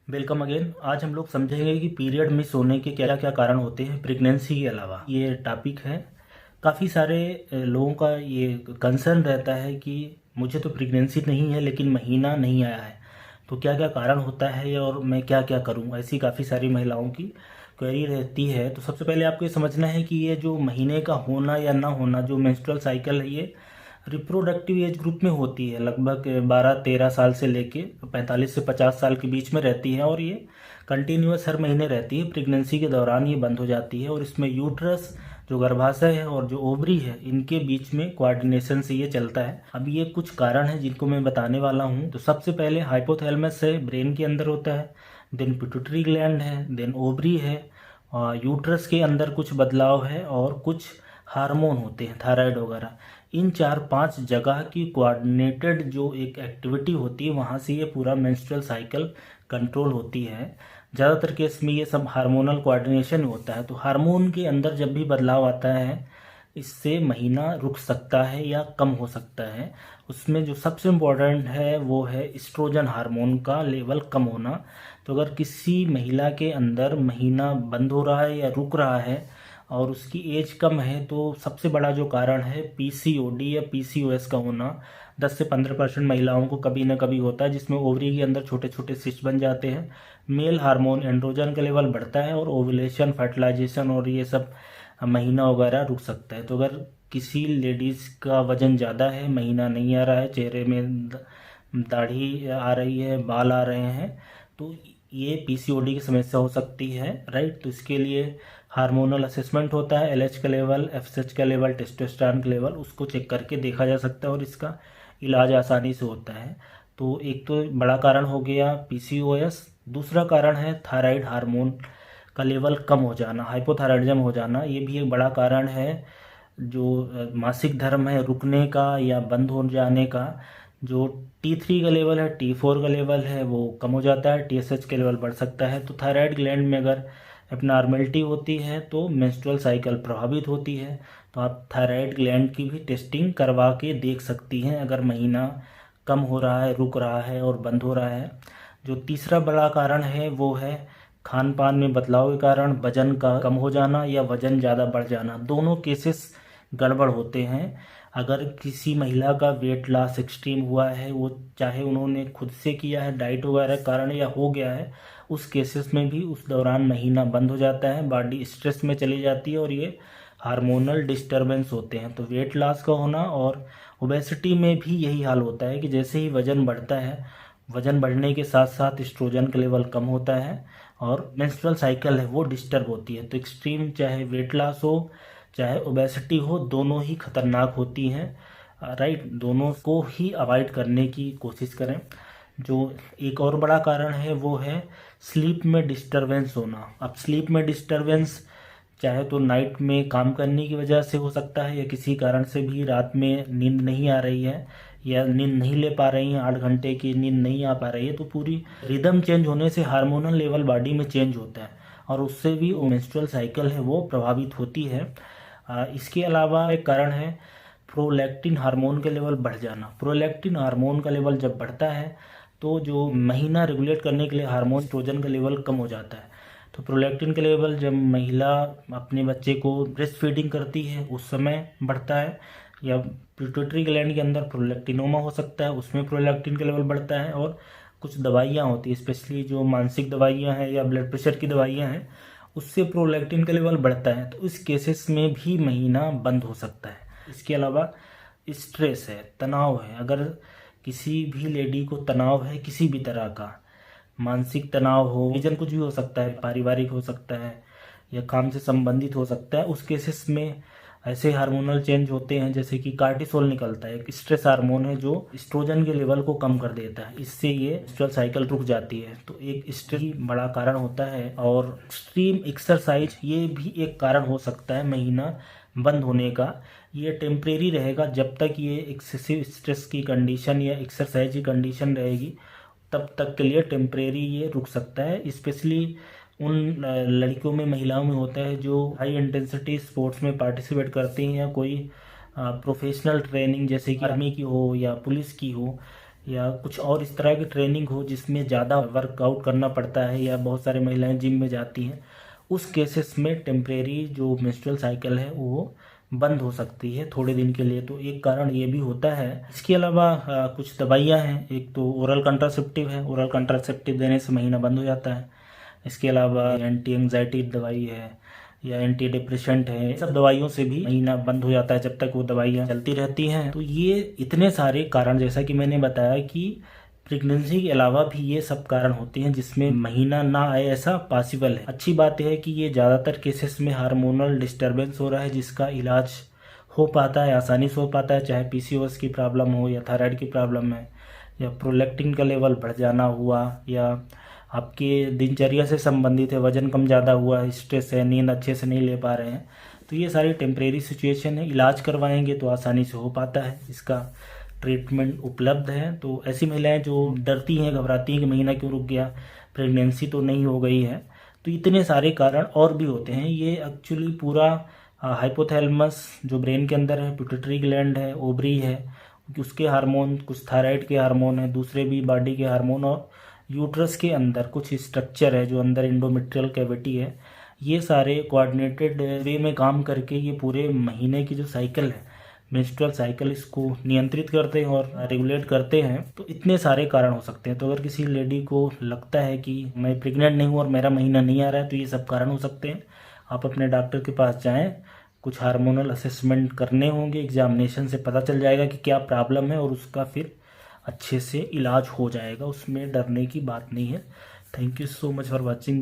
Welcome again. आज हम लोग समझेंगे कि पीरियड मिस होने के क्या क्या कारण होते हैं प्रेगनेंसी के अलावा। ये टॉपिक है, काफ़ी सारे लोगों का ये कंसर्न रहता है कि मुझे तो प्रेगनेंसी नहीं है लेकिन महीना नहीं आया है, तो क्या क्या कारण होता है और मैं क्या क्या करूं। ऐसी काफ़ी सारी महिलाओं की क्वेरी रहती है। तो सबसे पहले आपको ये समझना है कि ये जो महीने का होना या ना होना, जो मेंस्ट्रुअल साइकिल है, ये रिप्रोडक्टिव एज ग्रुप में होती है। लगभग 12-13 साल से लेके 45 से 50 साल के बीच में रहती है और ये कंटिन्यूस हर महीने रहती है। प्रेगनेंसी के दौरान ये बंद हो जाती है और इसमें यूट्रस, जो गर्भाशय है, और जो ओवरी है, इनके बीच में कोऑर्डिनेशन से ये चलता है। अब ये कुछ कारण हैं जिनको मैं बताने वाला हूँ। तो सबसे पहले हाइपोथैलेमस है, ब्रेन के अंदर होता है। देन पिट्यूटरी ग्लैंड है, देन ओवरी है, और यूट्रस के अंदर कुछ बदलाव है, और कुछ हार्मोन होते हैं, थायराइड वगैरह। इन 4-5 जगह की कोऑर्डिनेटेड जो एक एक्टिविटी होती है, वहाँ से ये पूरा मेंस्ट्रुअल साइकिल कंट्रोल होती है। ज़्यादातर केस में ये सब हार्मोनल कोऑर्डिनेशन होता है। तो हार्मोन के अंदर जब भी बदलाव आता है, इससे महीना रुक सकता है या कम हो सकता है। उसमें जो सबसे इम्पोर्टेंट है वो है एस्ट्रोजन हार्मोन का लेवल कम होना। तो अगर किसी महिला के अंदर महीना बंद हो रहा है या रुक रहा है और उसकी एज कम है, तो सबसे बड़ा जो कारण है पीसीओडी या पीसीओएस का होना। 10 से 15% महिलाओं को कभी ना कभी होता है, जिसमें ओवरी के अंदर छोटे छोटे सिस्ट बन जाते हैं। मेल हार्मोन एंड्रोजन का लेवल बढ़ता है और ओवुलेशन, फर्टिलाइजेशन और ये सब महीना वगैरह रुक सकता है। तो अगर किसी लेडीज़ का वजन ज़्यादा है, महीना नहीं आ रहा है, चेहरे में दाढ़ी आ रही है, बाल आ रहे हैं, तो ये पीसीओडी की समस्या हो सकती है, राइट। तो इसके लिए हार्मोनल असेसमेंट होता है, एलएच का लेवल, एफएसएच का लेवल, टेस्टोस्टेरोन का लेवल, उसको चेक करके देखा जा सकता है और इसका इलाज आसानी से होता है। तो एक तो बड़ा कारण हो गया पीसीओएस। दूसरा कारण है थायराइड हार्मोन का लेवल कम हो जाना, हाइपोथायराइडिज्म हो जाना। ये भी एक बड़ा कारण है। जो मासिक धर्म है रुकने का या बंद हो जाने का, जो T3 का लेवल है, T4 का लेवल है, वो कम हो जाता है, TSH का लेवल बढ़ सकता है। तो थायराइड ग्लैंड में अगर एबनॉर्मेलिटी होती है तो मेंस्ट्रुअल साइकिल प्रभावित होती है। तो आप थायराइड ग्लैंड की भी टेस्टिंग करवा के देख सकती हैं अगर महीना कम हो रहा है, रुक रहा है और बंद हो रहा है। जो तीसरा बड़ा कारण है वो है खान पान में बदलाव के कारण वजन का कम हो जाना या वजन ज़्यादा बढ़ जाना। दोनों केसेस गड़बड़ होते हैं। अगर किसी महिला का वेट लॉस एक्सट्रीम हुआ है, वो चाहे उन्होंने खुद से किया है डाइट वगैरह के कारण या हो गया है, उस केसेस में भी उस दौरान महीना बंद हो जाता है, बॉडी स्ट्रेस में चली जाती है और ये हार्मोनल डिस्टरबेंस होते हैं। तो वेट लॉस का होना और ओबेसिटी में भी यही हाल होता है कि जैसे ही वज़न बढ़ता है, वज़न बढ़ने के साथ साथ एस्ट्रोजन का लेवल कम होता है और मेंस्ट्रुअल साइकिल है वो डिस्टर्ब होती है। तो एक्सट्रीम चाहे वेट लॉस हो चाहे ओबेसिटी हो, दोनों ही खतरनाक होती हैं, राइट। दोनों को ही अवॉइड करने की कोशिश करें। जो एक और बड़ा कारण है वो है स्लीप में डिस्टरबेंस होना। अब स्लीप में डिस्टरबेंस चाहे तो नाइट में काम करने की वजह से हो सकता है, या किसी कारण से भी रात में नींद नहीं आ रही है या नींद नहीं ले पा रही हैं, 8 घंटे की नींद नहीं आ पा रही है, तो पूरी रिदम चेंज होने से हार्मोनल लेवल बॉडी में चेंज होता है और उससे भी मेंस्ट्रुअल साइकिल है वो प्रभावित होती है। इसके अलावा एक कारण है प्रोलैक्टिन हार्मोन का लेवल बढ़ जाना। प्रोलैक्टिन हार्मोन का लेवल जब बढ़ता है तो जो महीना रेगुलेट करने के लिए हार्मोन एस्ट्रोजन का लेवल कम हो जाता है। तो प्रोलैक्टिन का लेवल जब महिला अपने बच्चे को ब्रेस्ट फीडिंग करती है उस समय बढ़ता है, या पिट्यूटरी ग्लैंड के अंदर प्रोलैक्टिनोमा हो सकता है, उसमें प्रोलैक्टिन का लेवल बढ़ता है। और कुछ दवाइयाँ होती है, स्पेशली जो मानसिक दवाइयाँ हैं या ब्लड प्रेशर की दवाइयाँ हैं, उससे प्रोलैक्टिन का लेवल बढ़ता है। तो इस केसेस में भी महीना बंद हो सकता है। इसके अलावा स्ट्रेस है, तनाव है। अगर किसी भी लेडी को तनाव है किसी भी तरह का, मानसिक तनाव हो, रीजन कुछ भी हो सकता है, पारिवारिक हो सकता है या काम से संबंधित हो सकता है, उस केसेस में ऐसे हार्मोनल चेंज होते हैं जैसे कि कार्टिसोल निकलता है, एक स्ट्रेस हार्मोन है जो एस्ट्रोजन के लेवल को कम कर देता है। इससे ये मेंस्ट्रुअल साइकिल रुक जाती है। तो एक स्ट्रेस बड़ा कारण होता है। और एक्सट्रीम एक्सरसाइज ये भी एक कारण हो सकता है महीना बंद होने का। ये टेम्परेरी रहेगा, जब तक ये एक्सेसिव स्ट्रेस की कंडीशन या एक्सरसाइज की कंडीशन रहेगी तब तक के लिए टेम्परेरी ये रुक सकता है। स्पेशली उन लड़कियों में, महिलाओं में होता है जो हाई इंटेंसिटी स्पोर्ट्स में पार्टिसिपेट करती हैं या कोई प्रोफेशनल ट्रेनिंग जैसे कि आर्मी की हो या पुलिस की हो, या कुछ और इस तरह की ट्रेनिंग हो जिसमें ज़्यादा वर्कआउट करना पड़ता है, या बहुत सारी महिलाएं जिम में जाती हैं, उस केसेस में टेम्परेरी जो मेंस्ट्रुअल साइकिल है वो बंद हो सकती है थोड़े दिन के लिए। तो एक कारण ये भी होता है। इसके अलावा कुछ दवाइयाँ हैं। एक तो ओरल कंट्रासेप्टिव है, ओरल कंट्रासेप्टिव देने से महीना बंद हो जाता है। इसके अलावा एंटी एंग्जाइटी दवाई है या एंटी डिप्रेशेंट है, सब दवाइयों से भी महीना बंद हो जाता है जब तक वो दवाइयाँ चलती रहती हैं। तो ये इतने सारे कारण, जैसा कि मैंने बताया कि प्रेगनेंसी के अलावा भी ये सब कारण होते हैं जिसमें महीना ना आए ऐसा पॉसिबल है। अच्छी बात है कि ये ज़्यादातर केसेस में हार्मोनल डिस्टर्बेंस हो रहा है जिसका इलाज हो पाता है, आसानी से हो पाता है, चाहे पीसीओएस की प्रॉब्लम हो या थायराइड की प्रॉब्लम है या प्रोलैक्टिन का लेवल बढ़ जाना हुआ या आपके दिनचर्या से संबंधित है, वजन कम ज़्यादा हुआ, स्ट्रेस है, नींद अच्छे से नहीं ले पा रहे हैं। तो ये सारी टेम्परेरी सिचुएशन है, इलाज करवाएंगे तो आसानी से हो पाता है, इसका ट्रीटमेंट उपलब्ध है। तो ऐसी महिलाएं जो डरती हैं, घबराती हैं कि महीना क्यों रुक गया, प्रेगनेंसी तो नहीं हो गई है, तो इतने सारे कारण और भी होते हैं। ये एक्चुअली पूरा हाइपोथैलेमस जो ब्रेन के अंदर है, पिट्यूटरी ग्लैंड है, ओवरी है, उसके हार्मोन, कुछ थायराइड के हार्मोन है, दूसरे भी बॉडी के हार्मोन, और यूट्रस के अंदर कुछ स्ट्रक्चर है जो अंदर एंडोमेट्रियल कैविटी है, ये सारे कोऑर्डिनेटेड वे में काम करके ये पूरे महीने की जो साइकिल है, मेंस्ट्रुअल साइकिल, इसको नियंत्रित करते हैं और रेगुलेट करते हैं। तो इतने सारे कारण हो सकते हैं। तो अगर किसी लेडी को लगता है कि मैं प्रेग्नेंट नहीं हूँ और मेरा महीना नहीं आ रहा है, तो ये सब कारण हो सकते हैं। आप अपने डॉक्टर के पास जाएं, कुछ हार्मोनल असेसमेंट करने होंगे, एग्जामिनेशन से पता चल जाएगा कि क्या प्रॉब्लम है और उसका फिर अच्छे से इलाज हो जाएगा, उसमें डरने की बात नहीं है। Thank you so much for watching.